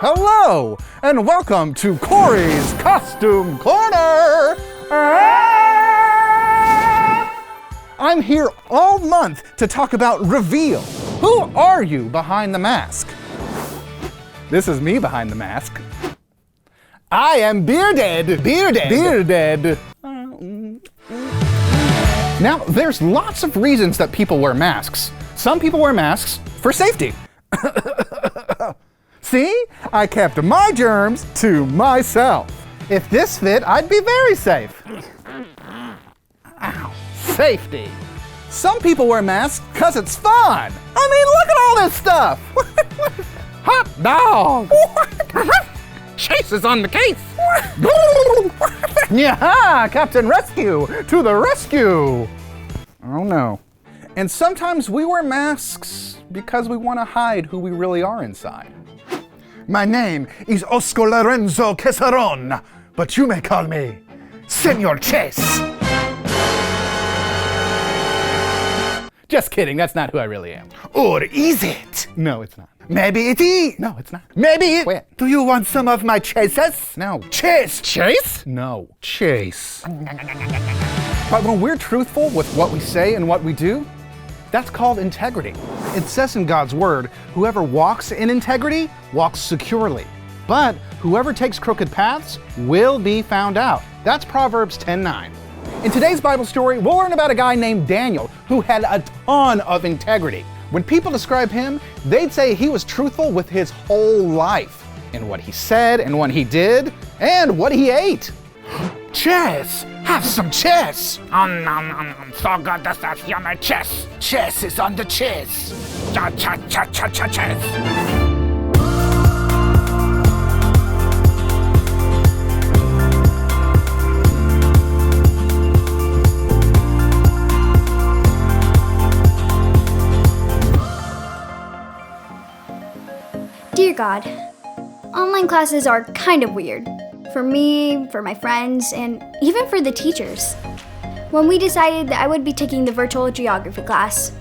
Hello, and welcome to Corey's Costume Corner! I'm here all month to talk about reveal. Who are you behind the mask? This is me behind the mask. I am bearded. Bearded. Now, there's lots of reasons that people wear masks. Some people wear masks for safety. See, I kept my germs to myself. If this fit, I'd be very safe. Ow, safety. Some people wear masks because it's fun. I mean, look at all this stuff. Hot dog. Chase is on the case. Yeah, Captain Rescue, to the rescue. Oh no. And sometimes we wear masks because we want to hide who we really are inside. My name is Oscar Lorenzo Quesaron, but you may call me Senor Chase. Just kidding, that's not who I really am. Or is it? No, it's not. Maybe it is. No, it's not. Maybe it. Wait. Do you want some of my chases? No. Chase. Chase? No. Chase. But when we're truthful with what we say and what we do, that's called integrity. It says in God's word, whoever walks in integrity walks securely. But whoever takes crooked paths will be found out. That's Proverbs 10:9. In today's Bible story, we'll learn about a guy named Daniel who had a ton of integrity. When people describe him, they'd say he was truthful with his whole life in what he said and what he did and what he ate. Chess! Have some chess! So good to start here my chess. Chess is on the chess. Chess. Dear God, online classes are kind of weird. For me, for my friends, and even for the teachers. When we decided that I would be taking the virtual geography class,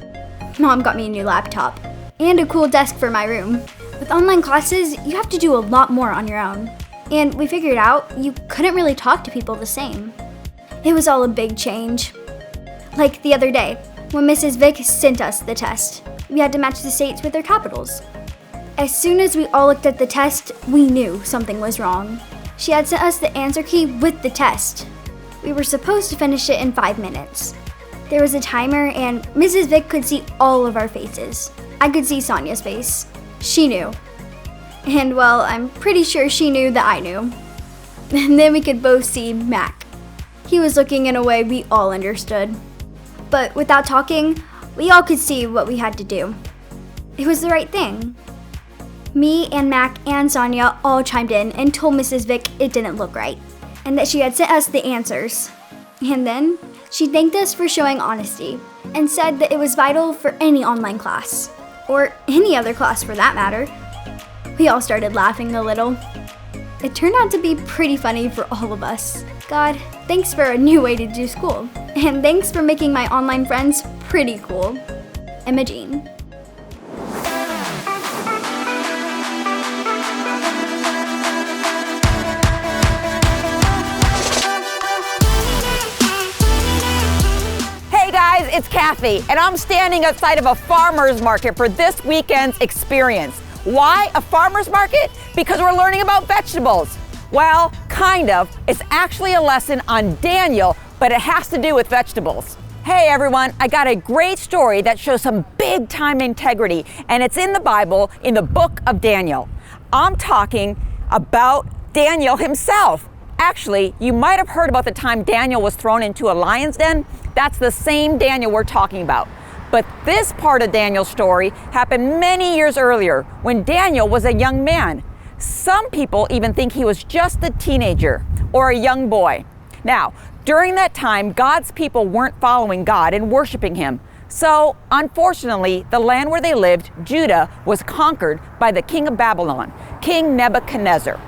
Mom got me a new laptop and a cool desk for my room. With online classes, you have to do a lot more on your own. And we figured out you couldn't really talk to people the same. It was all a big change. Like the other day, when Mrs. Vick sent us the test, we had to match the states with their capitals. As soon as we all looked at the test, we knew something was wrong. She had sent us the answer key with the test. We were supposed to finish it in 5 minutes. There was a timer and Mrs. Vick could see all of our faces. I could see Sonia's face. She knew. And well, I'm pretty sure she knew that I knew. And then we could both see Mac. He was looking in a way we all understood. But without talking, we all could see what we had to do. It was the right thing. Me and Mac and Sonia all chimed in and told Mrs. Vick it didn't look right, and that she had sent us the answers. And then, she thanked us for showing honesty, and said that it was vital for any online class, or any other class for that matter. We all started laughing a little. It turned out to be pretty funny for all of us. God, thanks for a new way to do school, and thanks for making my online friends pretty cool. Imogene. It's Kathy, and I'm standing outside of a farmer's market for this weekend's experience. Why a farmer's market? Because we're learning about vegetables. Well, kind of. It's actually a lesson on Daniel, but it has to do with vegetables. Hey everyone, I got a great story that shows some big time integrity, and it's in the Bible, in the book of Daniel. I'm talking about Daniel himself. Actually, you might have heard about the time Daniel was thrown into a lion's den. That's the same Daniel we're talking about. But this part of Daniel's story happened many years earlier when Daniel was a young man. Some people even think he was just a teenager or a young boy. Now, during that time, God's people weren't following God and worshiping him. So, unfortunately, the land where they lived, Judah, was conquered by the king of Babylon, King Nebuchadnezzar.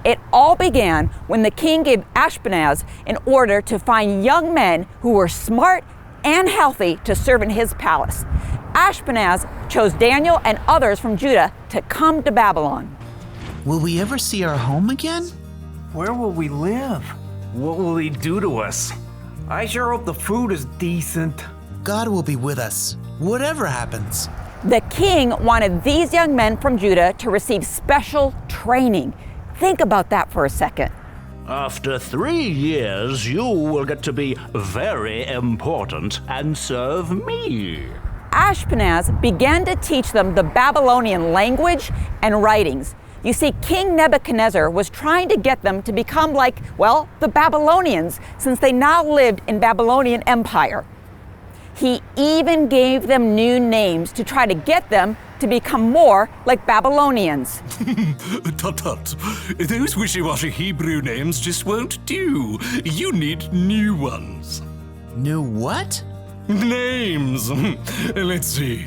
It all began when the king gave Ashpenaz an order to find young men who were smart and healthy to serve in his palace. Ashpenaz chose Daniel and others from Judah to come to Babylon. Will we ever see our home again? Where will we live? What will he do to us? I sure hope the food is decent. God will be with us, whatever happens. The king wanted these young men from Judah to receive special training. Think about that for a second. After 3 years, you will get to be very important and serve me. Ashpenaz began to teach them the Babylonian language and writings. You see, King Nebuchadnezzar was trying to get them to become like, well, the Babylonians, since they now lived in Babylonian Empire. He even gave them new names to try to get them to become more like Babylonians. Tut tut. Those wishy-washy Hebrew names just won't do. You need new ones. New what? Names. Let's see.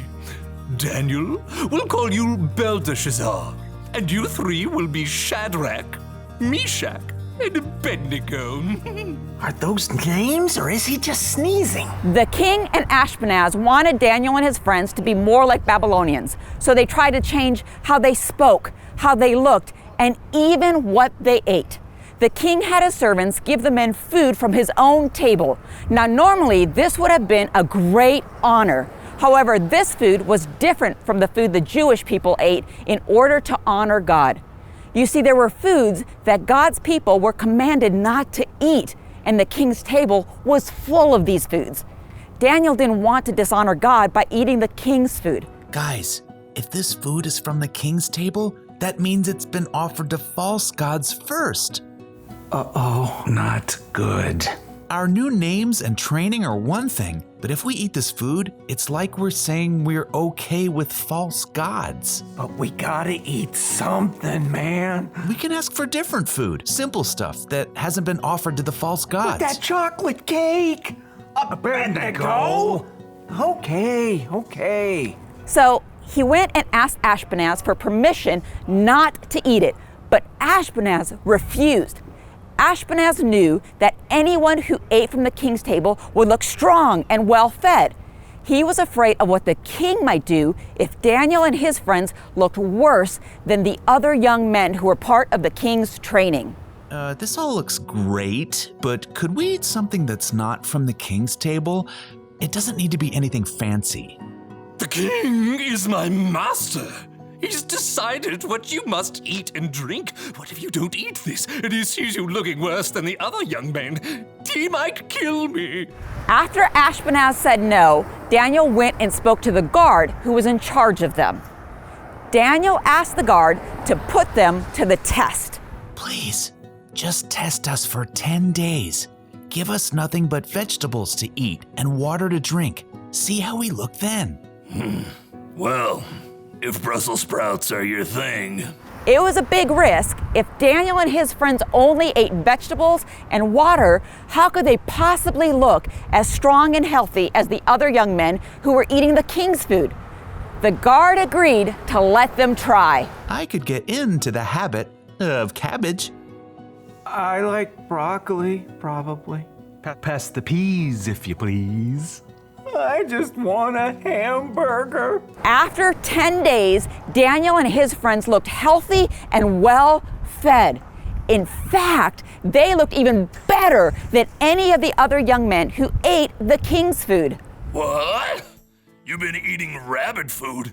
Daniel, we'll call you Belteshazzar. And you three will be Shadrach, Meshach, and Abednego. Are those names, or is he just sneezing? The king and Ashpenaz wanted Daniel and his friends to be more like Babylonians, so they tried to change how they spoke, how they looked, and even what they ate. The king had his servants give the men food from his own table. Now, normally, this would have been a great honor. However, this food was different from the food the Jewish people ate in order to honor God. You see, there were foods that God's people were commanded not to eat, and the king's table was full of these foods. Daniel didn't want to dishonor God by eating the king's food. Guys, if this food is from the king's table, that means it's been offered to false gods first. Uh-oh, not good. Our new names and training are one thing, but if we eat this food, it's like we're saying we're okay with false gods. But we gotta eat something, man. We can ask for different food, simple stuff that hasn't been offered to the false gods. That chocolate cake! Abednego! Okay. So he went and asked Ashpenaz for permission not to eat it, but Ashpenaz refused. Ashpenaz knew that anyone who ate from the king's table would look strong and well-fed. He was afraid of what the king might do if Daniel and his friends looked worse than the other young men who were part of the king's training. This all looks great, but could we eat something that's not from the king's table? It doesn't need to be anything fancy. The king is my master. He's decided what you must eat and drink. What if you don't eat this and he sees you looking worse than the other young men? He might kill me. After Ashpenaz said no, Daniel went and spoke to the guard who was in charge of them. Daniel asked the guard to put them to the test. Please, just test us for 10 days. Give us nothing but vegetables to eat and water to drink. See how we look then. Well, if Brussels sprouts are your thing. It was a big risk. If Daniel and his friends only ate vegetables and water, how could they possibly look as strong and healthy as the other young men who were eating the king's food? The guard agreed to let them try. I could get into the habit of cabbage. I like broccoli, probably. Pass the peas, if you please. I just want a hamburger. After 10 days, Daniel and his friends looked healthy and well-fed. In fact, they looked even better than any of the other young men who ate the king's food. What? You've been eating rabbit food,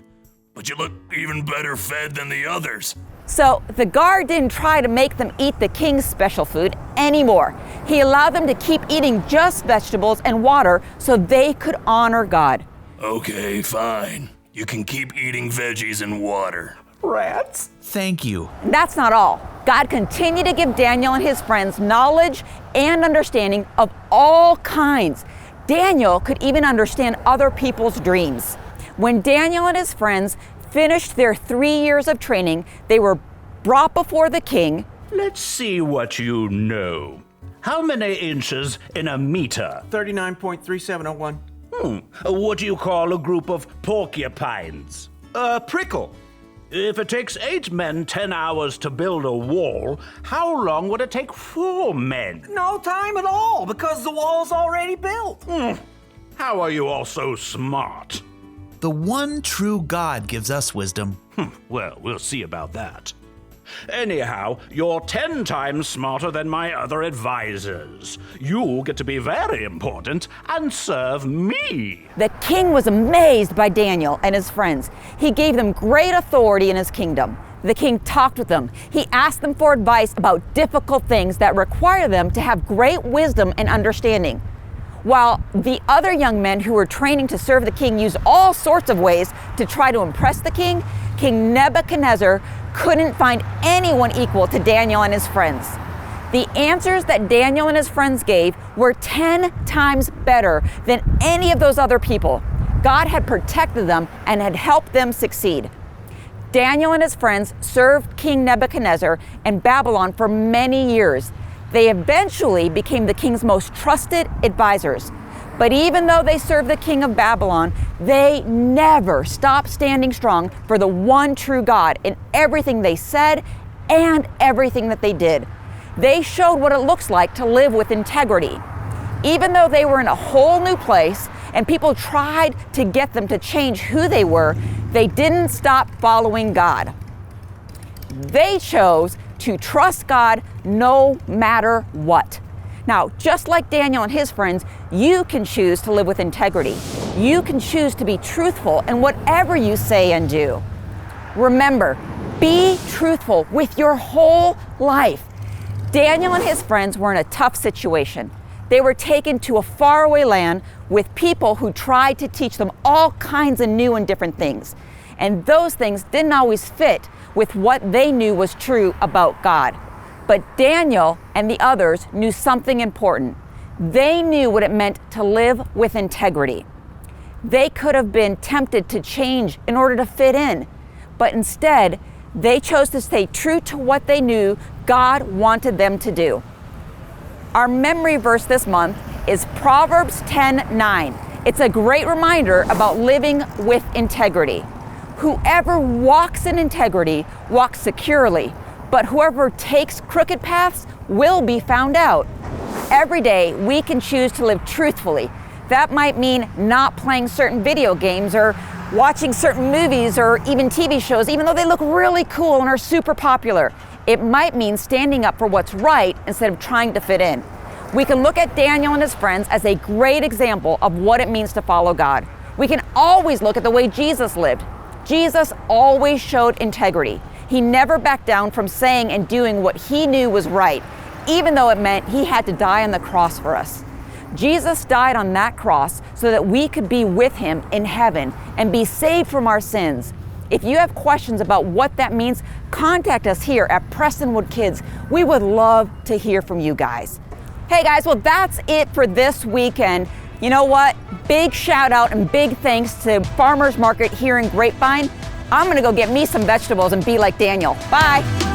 but you look even better fed than the others. So the guard didn't try to make them eat the king's special food anymore. He allowed them to keep eating just vegetables and water so they could honor God. Okay, fine. You can keep eating veggies and water. Rats? Thank you. And that's not all. God continued to give Daniel and his friends knowledge and understanding of all kinds. Daniel could even understand other people's dreams. When Daniel and his friends finished their 3 years of training, they were brought before the king. Let's see what you know. How many inches in a meter? 39.3701. What do you call a group of porcupines? A prickle. If it takes 8 men 10 hours to build a wall, how long would it take 4 men? No time at all, because the wall's already built. How are you all so smart? The one true God gives us wisdom. Well, we'll see about that. Anyhow, you're 10 times smarter than my other advisors. You get to be very important and serve me. The king was amazed by Daniel and his friends. He gave them great authority in his kingdom. The king talked with them. He asked them for advice about difficult things that require them to have great wisdom and understanding. While the other young men who were training to serve the king used all sorts of ways to try to impress the king, King Nebuchadnezzar couldn't find anyone equal to Daniel and his friends. The answers that Daniel and his friends gave were 10 times better than any of those other people. God had protected them and had helped them succeed. Daniel and his friends served King Nebuchadnezzar in Babylon for many years. They eventually became the king's most trusted advisors. But even though they served the king of Babylon, they never stopped standing strong for the one true God in everything they said and everything that they did. They showed what it looks like to live with integrity. Even though they were in a whole new place and people tried to get them to change who they were, they didn't stop following God. They chose to trust God no matter what. Now, just like Daniel and his friends, you can choose to live with integrity. You can choose to be truthful in whatever you say and do. Remember, be truthful with your whole life. Daniel and his friends were in a tough situation. They were taken to a faraway land with people who tried to teach them all kinds of new and different things. And those things didn't always fit with what they knew was true about God. But Daniel and the others knew something important. They knew what it meant to live with integrity. They could have been tempted to change in order to fit in, but instead, they chose to stay true to what they knew God wanted them to do. Our memory verse this month is Proverbs 10:9. It's a great reminder about living with integrity. Whoever walks in integrity walks securely, but whoever takes crooked paths will be found out. Every day, we can choose to live truthfully. That might mean not playing certain video games or watching certain movies or even TV shows, even though they look really cool and are super popular. It might mean standing up for what's right instead of trying to fit in. We can look at Daniel and his friends as a great example of what it means to follow God. We can always look at the way Jesus lived. Jesus always showed integrity. He never backed down from saying and doing what he knew was right, even though it meant he had to die on the cross for us. Jesus died on that cross so that we could be with him in heaven and be saved from our sins. If you have questions about what that means, contact us here at Prestonwood Kids. We would love to hear from you guys. Hey guys, well that's it for this weekend. You know what? Big shout out and big thanks to Farmers Market here in Grapevine. I'm gonna go get me some vegetables and be like Daniel. Bye.